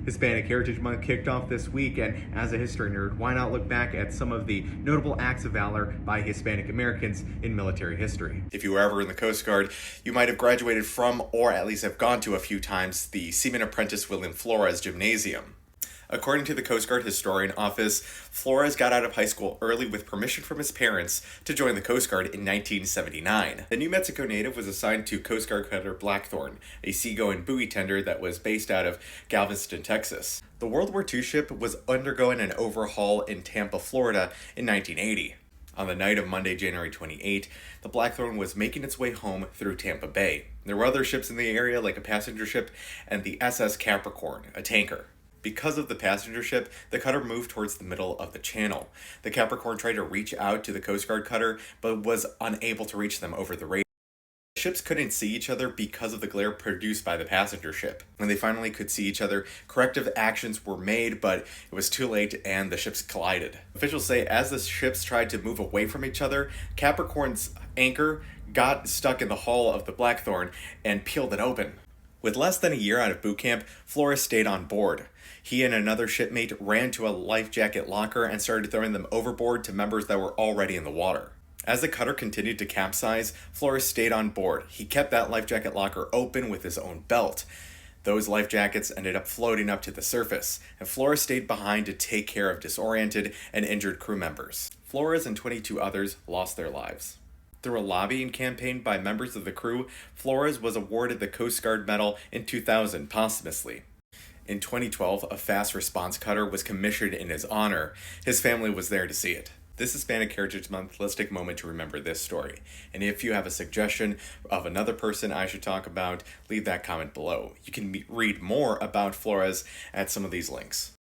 Hispanic Heritage Month kicked off this week, and as a history nerd, why not look back at some of the notable acts of valor by Hispanic Americans in military history? If you were ever in the Coast Guard, you might have graduated from, or at least have gone to a few times, the Seaman Apprentice William Flores Gymnasium. According to the Coast Guard Historian Office, Flores got out of high school early with permission from his parents to join the Coast Guard in 1979. The New Mexico native was assigned to Coast Guard cutter Blackthorn, a seagoing buoy tender that was based out of Galveston, Texas. The World War II ship was undergoing an overhaul in Tampa, Florida in 1980. On the night of Monday, January 28, the Blackthorn was making its way home through Tampa Bay. There were other ships in the area, like a passenger ship and the SS Capricorn, a tanker. Because of the passenger ship, the cutter moved towards the middle of the channel. The Capricorn tried to reach out to the Coast Guard cutter, but was unable to reach them over the radio. The ships couldn't see each other because of the glare produced by the passenger ship. When they finally could see each other, corrective actions were made, but it was too late and the ships collided. Officials say as the ships tried to move away from each other, Capricorn's anchor got stuck in the hull of the Blackthorn and peeled it open. With less than a year out of boot camp, Flores stayed on board. He and another shipmate ran to a life jacket locker and started throwing them overboard to members that were already in the water. As the cutter continued to capsize, Flores stayed on board. He kept that life jacket locker open with his own belt. Those life jackets ended up floating up to the surface, and Flores stayed behind to take care of disoriented and injured crew members. Flores and 22 others lost their lives. Through a lobbying campaign by members of the crew, Flores was awarded the Coast Guard Medal in 2000 posthumously. In 2012, a fast response cutter was commissioned in his honor. His family was there to see it. This Hispanic Heritage Month, let's take a moment to remember this story. And if you have a suggestion of another person I should talk about, leave that comment below. You can read more about Flores at some of these links.